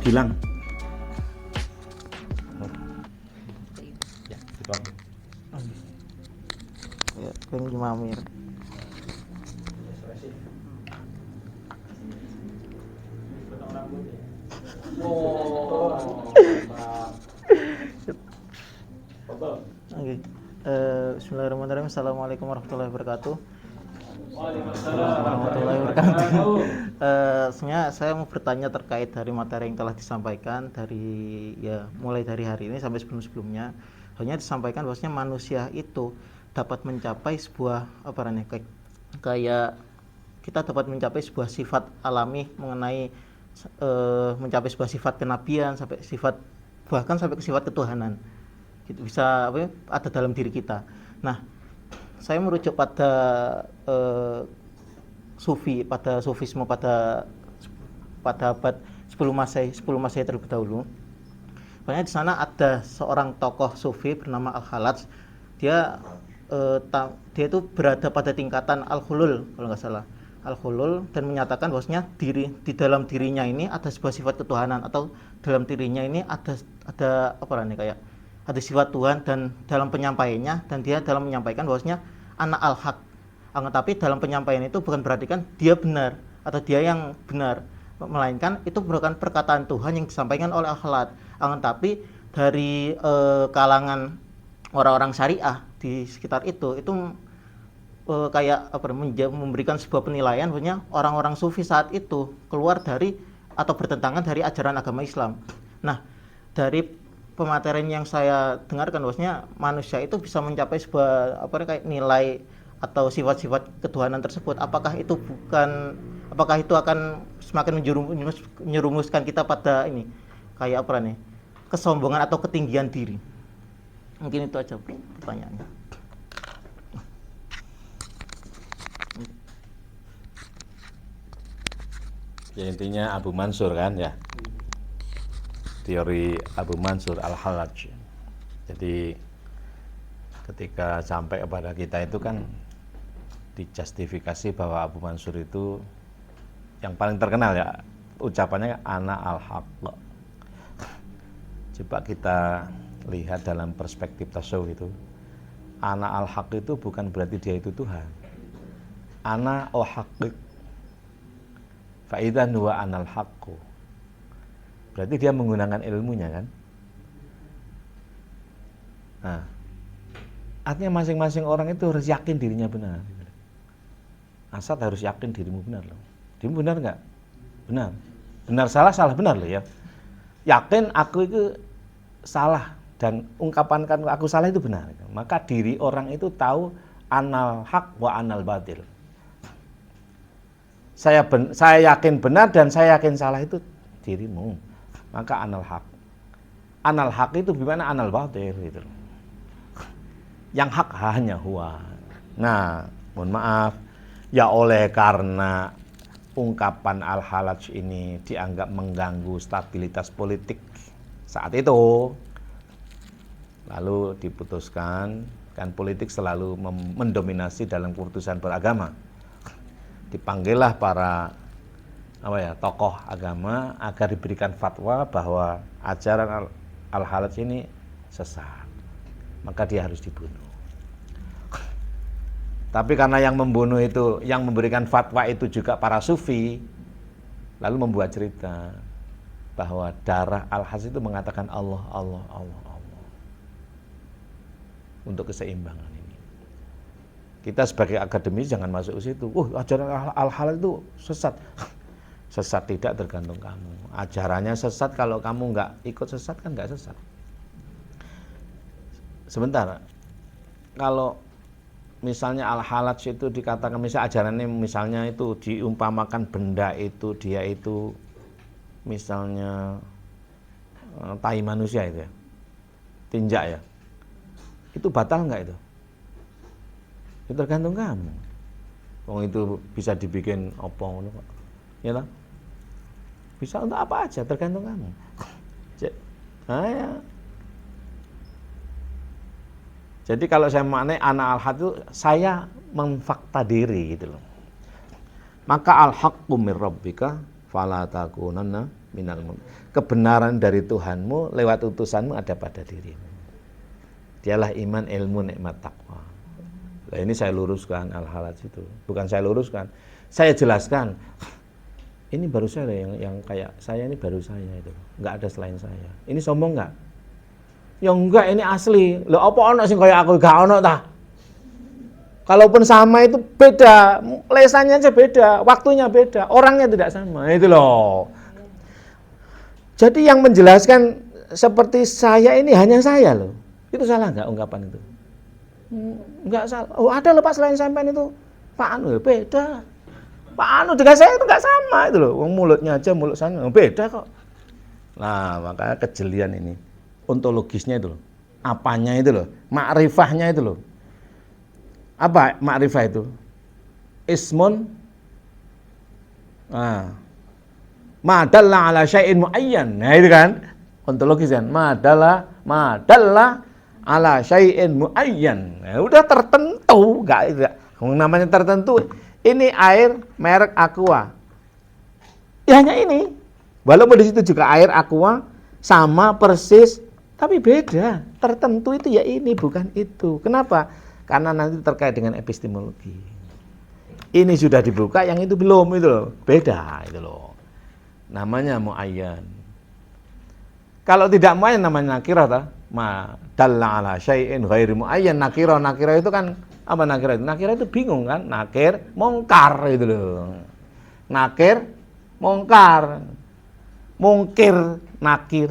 Gilang. Ya, dipotong. Ya, pengen gimamir. Oke. Bismillahirrahmanirrahim. Assalamualaikum warahmatullahi wabarakatuh. Warahmatullahi wabarakatuh. Sebenarnya saya mau bertanya terkait dari materi yang telah disampaikan dari mulai dari hari ini sampai sebelum-sebelumnya. Hanya disampaikan bahwasanya manusia itu dapat mencapai sebuah kayak kita dapat mencapai sebuah sifat alami mengenai mencapai sebuah sifat kenabian bahkan sampai ke sifat ketuhanan. Gitu, bisa ada dalam diri kita. Nah, saya merujuk pada sufisme pada abad 10 Masehi terlebih dahulu. Makanya di sana ada seorang tokoh sufi bernama Al-Halaj. Dia itu berada pada tingkatan Al-Hulul kalau nggak salah. Al-Hulul, dan menyatakan bahwasanya di dalam dirinya ini ada sebuah sifat ketuhanan, atau dalam dirinya ini ada sifat Tuhan, dan dalam penyampaiannya, dan dia dalam menyampaikan bahwasanya ana al-haq. Tapi dalam penyampaian itu bukan berarti kan dia benar atau dia yang benar, melainkan itu merupakan perkataan Tuhan yang disampaikan oleh Al-Halaj. Tapi dari kalangan orang-orang syariah di sekitar itu memberikan sebuah penilaian bahwasanya orang-orang sufi saat itu keluar dari atau bertentangan dari ajaran agama Islam. Nah, dari pematerian yang saya dengarkan bahwasanya manusia itu bisa mencapai sebuah nilai atau sifat-sifat ketuhanan tersebut. Apakah itu akan semakin menyerumuskan kita pada kesombongan atau ketinggian diri? Mungkin itu aja pertanyaannya. Ya, intinya Abu Mansur kan ya, teori Abu Mansur Al-Halaj. Jadi ketika sampai kepada kita itu kan dijustifikasi bahwa Abu Mansur itu yang paling terkenal ya ucapannya ana al-haq. Coba kita lihat dalam perspektif tasawuf itu, ana al-haq itu bukan berarti dia itu Tuhan. Ana al-haq fa'idzan huwa anal haqqu. Berarti dia menggunakan ilmunya kan. Nah, artinya masing-masing orang itu harus yakin dirinya benar. Asad harus yakin dirimu benar loh. Dirimu benar nggak? Benar. Benar salah, salah benar loh ya. Yakin aku itu salah dan ungkapankan aku salah itu benar. Maka diri orang itu tahu anal haq wa anal batil. Saya yakin benar dan saya yakin salah itu dirimu. Maka anal haq. Anal haq itu gimana? Anal batil gitu. Yang hak hanya huwa. Nah, mohon maaf ya, oleh karena ungkapan Al-Halaj ini dianggap mengganggu stabilitas politik saat itu, lalu diputuskan, kan politik selalu mendominasi dalam keputusan beragama. Dipanggillah para tokoh agama agar diberikan fatwa bahwa ajaran Al-Halaj ini sesat, maka dia harus dibunuh. Tapi karena yang membunuh itu, yang memberikan fatwa itu juga para sufi, lalu membuat cerita bahwa darah Al-Halaj itu mengatakan Allah, Allah, Allah, Allah, untuk keseimbangan ini. Kita sebagai akademis jangan masuk ke situ. Ajaran Al-Halaj itu sesat. Sesat tidak, tergantung kamu. Ajarannya sesat, kalau kamu nggak ikut sesat kan nggak sesat. Sebentar, kalau misalnya Al-Halaj itu dikatakan, misalnya ajarannya misalnya itu diumpamakan benda itu, dia itu misalnya tai manusia itu ya, tinjak ya, itu batal nggak itu? Itu tergantung kamu. Wong itu bisa dibikin opong, ya lah. Bisa untuk apa aja, tergantung kamu. Jadi kalau saya maknai ana al-haq itu saya memfakta diri gitu loh. Maka al-haqqu mir rabbika fala takunanna Kebenaran dari Tuhanmu lewat utusanmu ada pada dirimu. Dialah iman, ilmu, nikmat, takwa. Nah, ini saya luruskan al-halaj itu. Bukan saya luruskan, saya jelaskan. Ini baru saya yang kayak saya ini baru saya itu. Enggak ada selain saya. Ini sombong enggak? Ya enggak, ini asli. Loh apa ono sing kayak aku gak ono tah? Kalaupun sama itu beda, lesannya aja beda, waktunya beda, orangnya tidak sama. Itu loh. Jadi yang menjelaskan seperti saya ini hanya saya loh. Itu salah enggak ungkapan itu? Enggak salah. Oh, ada loh Pak selain sampean itu. Pak Anu beda. Pak Anu dengan saya itu enggak sama itu loh. Wong mulutnya aja mulut sana beda kok. Nah, makanya kejelian ini. Ontologisnya itu loh. Apanya itu loh? Makrifahnya itu loh. Apa makrifah itu? Ismun madalla ala syai'in muayyan. Nah, itu kan ontologis kan. Madalla ala syai'in muayyan. Nah, udah tertentu, enggak namanya tertentu. Ini air merek Aqua. Ya hanya ini. Walaupun di situ juga air Aqua sama persis, tapi beda. Tertentu itu ya ini, bukan itu. Kenapa? Karena nanti terkait dengan epistemologi. Ini sudah dibuka, yang itu belum, itu loh. Beda itu loh. Namanya muayyan. Kalau tidak muayyan namanya nakirah ta? Ma dalla ala syai'in ghairi muayyan. Nakirah itu kan apa nakirah itu? Nakirah itu bingung kan? Nakir, mungkar itu loh. Nakir, mungkar. Mungkir, nakir.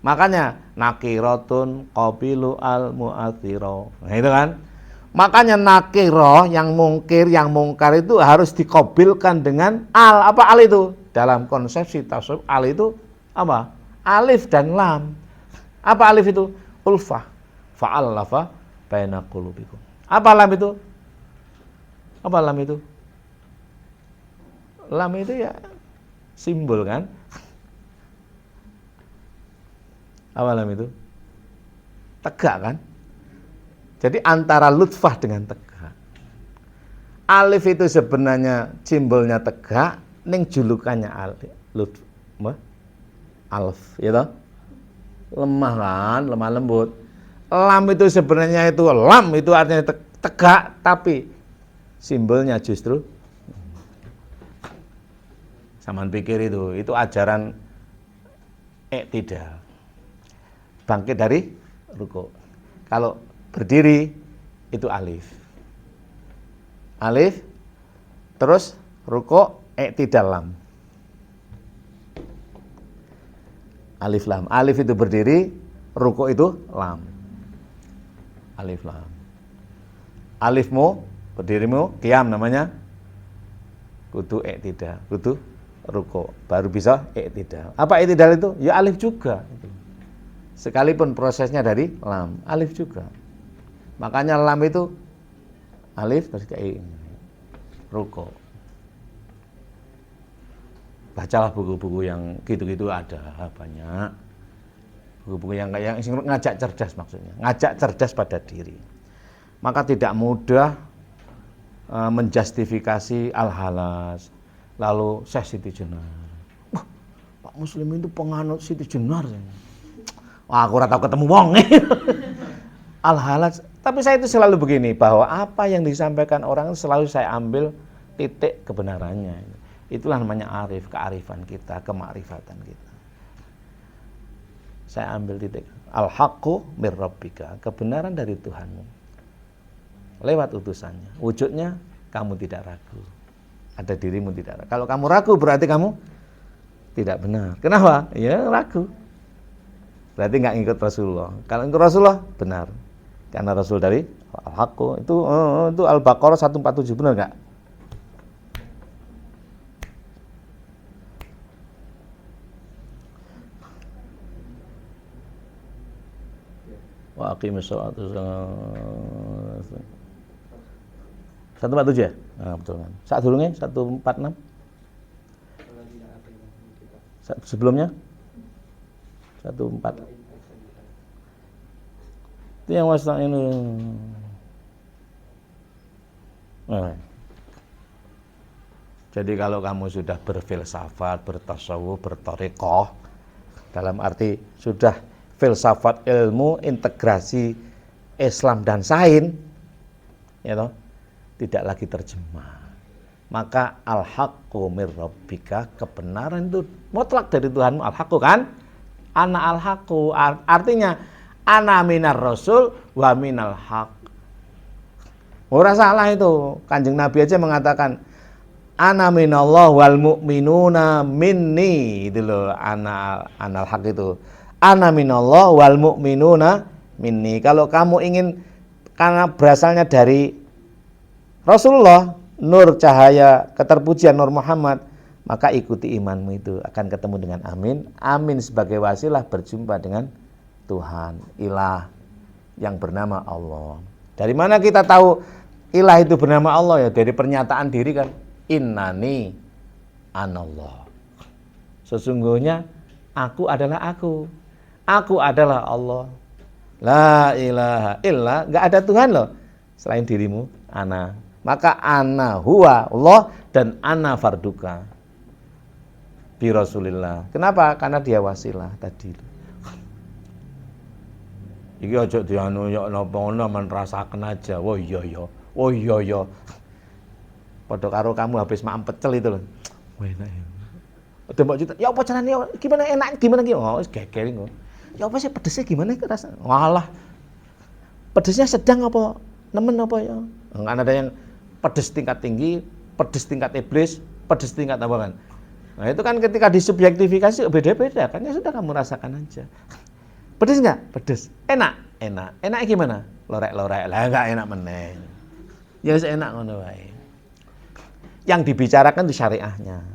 Makanya nakiratun qabilu al mu'athira. Nah itu kan. Makanya nakirah yang mungkir, yang mungkar itu harus dikobilkan dengan al. Apa al itu? Dalam konsepsi tasawuf al itu apa? Alif dan lam. Apa alif itu? Ulfah. Fa'allafa baina qulubikum. Apa lam itu? Apa lam itu? Lam itu ya simbol kan? Apa lam itu? Tegak kan? Jadi antara lutfah dengan tegak. Alif itu sebenarnya simbolnya tegak, ning julukannya alif. Alf, ya toh? Lemah kan, lemah lembut. Lam itu sebenarnya itu lam itu artinya tegak, tapi simbolnya justru saman pikir itu ajaran iktidal. Bangkit dari ruku. Kalau berdiri itu alif. Alif terus ruku iktidal lam. Alif lam. Alif itu berdiri, ruku itu lam. Alif lam. Alifmu, berdirimu, qiyam namanya. Kudu iktidal, kudu ruku. Baru bisa iktidal. Apa iktidal itu? Ya alif juga. Sekalipun prosesnya dari lam, alif juga. Makanya lam itu alif terus ke ruku. Bacalah buku-buku yang gitu-gitu ada banyak. Buku-buku yang ngajak cerdas maksudnya, ngajak cerdas pada diri. Maka tidak mudah menjustifikasi al-halaj. Lalu Syekh Siti Jenar. Wah, Pak Muslim itu penganut Siti Jenar. Wah, aku ora tahu ketemu wong. Al-halaj. Tapi saya itu selalu begini, bahwa apa yang disampaikan orang selalu saya ambil titik kebenarannya. Itulah namanya arif, kearifan kita, kemakrifatan kita. Saya ambil titik. Al-haqqu mir rabbika, kebenaran dari Tuhanmu. Lewat utusannya. Wujudnya kamu tidak ragu. Ada dirimu tidak ragu. Kalau kamu ragu berarti kamu tidak benar. Kenapa? Ya ragu. Berarti nggak ngikut Rasulullah. Kalau ngikut Rasulullah benar. Karena Rasul dari Al-Haqqu itu Al-Baqarah 147, benar nggak? Wa aqimis sholata 147 ya? Nah, betul kan. Saat dulunya 146. Sebelumnya 14. Itu yang wasna ini. Nah. Jadi kalau kamu sudah berfilsafat, bertasawuf, berthariqah, dalam arti sudah filsafat ilmu, integrasi Islam dan sains, ya toh, tidak lagi terjemah. Maka al-haqqu mir rabbika, kebenaran itu mutlak dari Tuhanmu. Al-haqqu kan? Ana al-haqqu, artinya ana minar rasul wa minal haq. Ora salah itu. Kanjeng Nabi aja mengatakan ana minallah wal mu'minuna minni, itu loh, anal haq itu. Ana minallah wal mu'minuna minni. Kalau kamu ingin, karena berasalnya dari Rasulullah, nur cahaya keterpujian Nur Muhammad, maka ikuti imanmu itu, akan ketemu dengan amin. Amin sebagai wasilah berjumpa dengan Tuhan, ilah yang bernama Allah. Dari mana kita tahu ilah itu bernama Allah? Ya dari pernyataan diri kan, innani anallah. Sesungguhnya aku adalah aku adalah Allah. La ilaha illa, enggak ada Tuhan loh selain dirimu, ana. Maka ana huwa Allah dan ana farduka bi Rasulillah. Kenapa? Karena dia wasilah tadi. Iki aja dianu yo napa ngono men rasaken aja. Oh iya ya. Oh iya ya. Padha karo kamu habis makan pecel itu loh. Wah enak ya. Udah mbok cerita, ya apa carane gimana enak gimana ki? Oh wis gegering kok. Ya apa sih pedesnya gimana ki rasa? Walah. Pedesnya sedang apa nemen apa ya? Enggak ada yang pedes tingkat tinggi, pedes tingkat iblis, pedes tingkat apa kan? Nah itu kan ketika disubjektifikasi beda-beda kan, ya sudah kamu rasakan aja. Pedes nggak? Pedes. Enak? Enak. Enak gimana? Lorek-lorek lah, nggak enak meneng. Ya enak ngono wae. Yang dibicarakan itu syariahnya.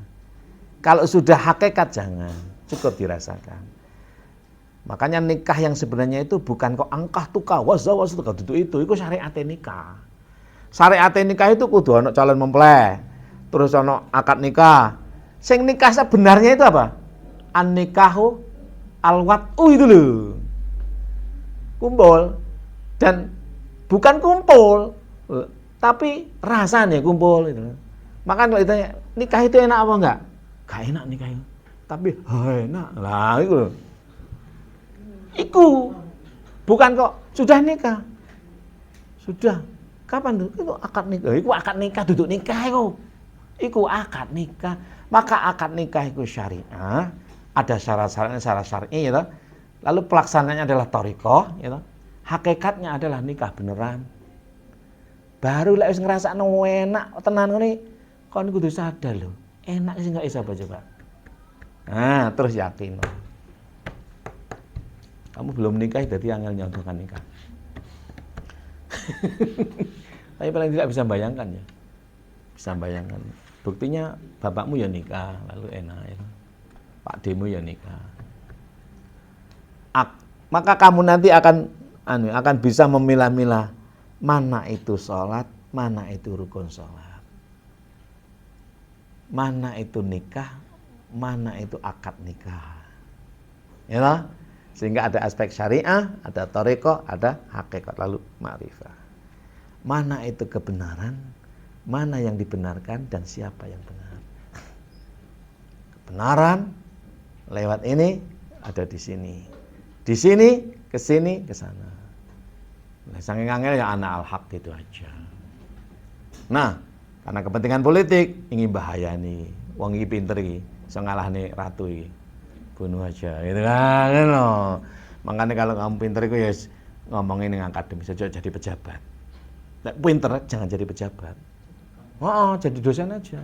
Kalau sudah hakikat jangan, cukup dirasakan. Makanya nikah yang sebenarnya itu bukan kok angkah tukah wazawaz itu syariat nikah. Syariat nikah itu kudu ana calon mempelai, terus ana akad nikah. Sing nikah sebenarnya itu apa? An-nikahu al-wat'u itu loh. Kumpul. Dan bukan kumpul, tapi rasanya kumpul itu. Maka kalau ditanya, nikah itu enak apa enggak? Gak enak nikah itu. Tapi enak. Lah itu loh. Iku. Bukan kok sudah nikah. Sudah. Kapan tuh? Itu akad nikah. Iku akad nikah, duduk nikah itu. Iku akad nikah. Maka akad nikah itu syariah. Ada syarat-syaratnya, syarat syar'i gitu. Lalu pelaksanaannya adalah thariqah gitu. Hakikatnya adalah nikah beneran. Baru lek wis ngrasakno enak tenan ngene, kon kudu sadar lho. Enak sih enggak bisa coba. Nah, terus yakin. Kamu belum nikah jadi angel nyontohkan nikah. Tapi paling tidak bisa bayangkan ya. Bisa bayangkan. Buktinya bapakmu ya nikah, lalu enak ya. Pak Demu ya nikah. Maka kamu nanti akan bisa memilah-milah mana itu sholat, mana itu rukun sholat. Mana itu nikah, mana itu akad nikah. Ya lah? Sehingga ada aspek syariah, ada thariqah, ada hakikat, lalu ma'rifah. Mana itu kebenaran, mana yang dibenarkan dan siapa yang benar. Kebenaran lewat ini ada di sini. Di sini, ke sini, ke sana. Nah, saking angel ya anak al-haq gitu aja. Nah, karena kepentingan politik ingin bahaya nih. Wong iki pinter iki, iso ngalahne ratu iki. Bunuh aja gitu kan loh. Makanya kalau kamu pinter itu ya ngomongin yang akademis saja jadi pejabat. Nek pinter jangan jadi pejabat. Oh, jadi dosen aja.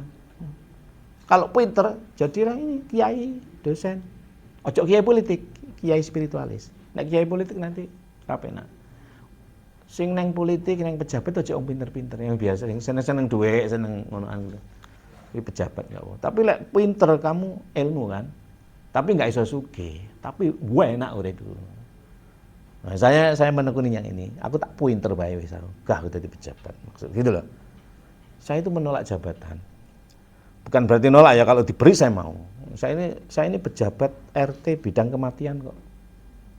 Kalau pinter jadilah ini kiai, dosen. Ojo kiai politik, kiai spiritualis. Nek kiai politik nanti rapenak. Sing neng politik, neng pejabat aja om pinter-pinter yang biasa, yang seneng-seneng duit, seneng ngonoan gitu. Ini pejabat enggak apa. Tapi lek pinter kamu ilmu kan. Tapi enggak iso sugih, tapi gue enak urip itu. Nah, saya menekuni yang ini. Aku tak pinter bae wis aku. Gak aku dadi pejabat. Maksud gitu loh. Saya itu menolak jabatan. Bukan berarti nolak ya, kalau diberi saya mau. Saya ini pejabat RT bidang kematian kok.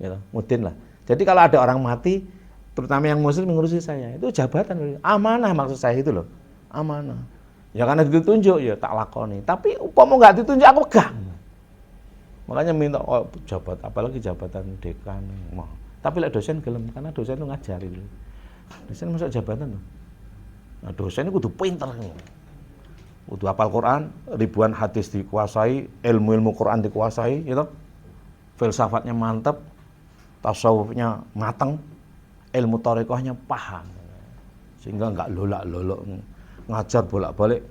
Gitu, mudin lah. Jadi kalau ada orang mati, terutama yang muslim mengurusi saya, itu jabatan. Amanah maksud saya itu loh. Amanah. Ya karena ditunjuk ya tak lakoni. Tapi umpama enggak ditunjuk aku pegang. Makanya minta jabat, apalagi jabatan dekan. Tapi lek dosen gelem karena dosen itu ngajari. Dosen masuk jabatan tuh. Nah, dosen itu kudu pinter. Kudu hafal Quran, ribuan hadis dikuasai, ilmu-ilmu Quran dikuasai, gitu. Filsafatnya mantap, tasawufnya matang, ilmu thariqahnya paham. Sehingga enggak lolak-lolok ngajar bolak-balik.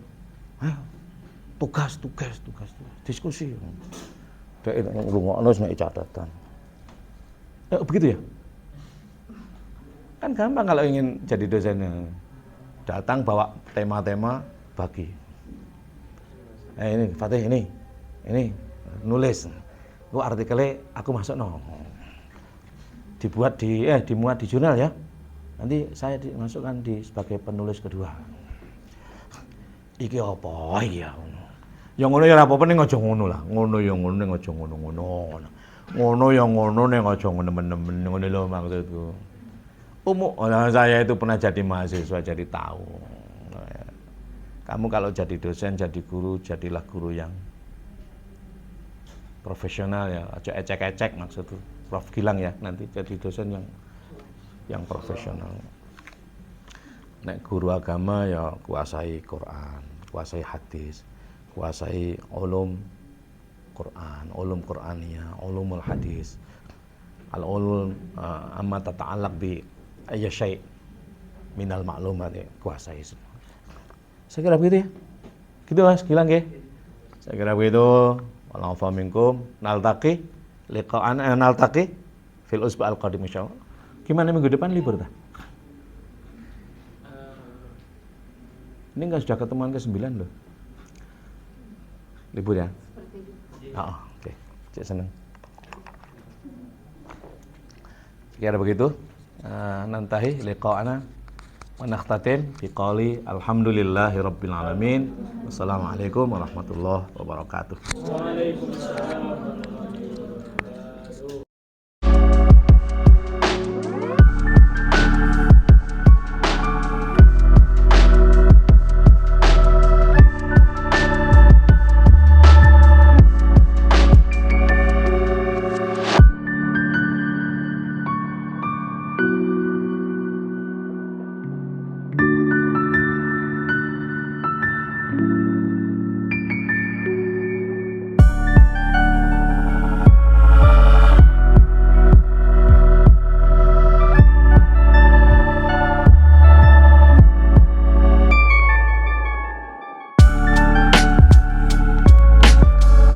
Tugas, diskusi. Dek ngrungokno nek catatan. Begitu ya? Kan gampang kalau ingin jadi dosen. Datang bawa tema-tema bagi. Ini Fatih ini nulis. Itu artikelnya aku masuk dimuat di jurnal ya. Nanti saya dimasukkan sebagai penulis kedua. Iki apa ya? Yang ngono ya apa-apa ning aja ngono lah. Ngono ya ngono ning aja ngono-ngono. Ngono ya ngono ning aja nemen-nemen ngono lho maksudku. Saya itu pernah jadi mahasiswa jadi tahu. Kamu kalau jadi dosen, jadi guru, jadilah guru yang profesional ya. Aja ecek-ecek maksudku. Prof Gilang ya, nanti jadi dosen yang profesional. Nek guru agama ya kuasai Quran, kuasai hadis, kuasai ulum Quran, ulum Qur'aniyah, ulumul hadis. Al-ulum amma tata'allaq bi ayyi syai' minal ma'lumat ya, kuasai semua. Saya kira begitu ya. Gitu Mas Gilang ya. Saya kira begitu. Wallahu minkum naltaqi fil usbu' al-qadim insyaallah. Gimana minggu depan libur dah? Ini enggak sudah ketemuan ke-9 loh. Libur ya? Oke. Cek seneng. Sekira begitu. Nantahi liqa'ana wa nakhtatim bi qouli alhamdulillahi rabbil alamin. Wassalamualaikum warahmatullahi wabarakatuh. Waalaikumsalam.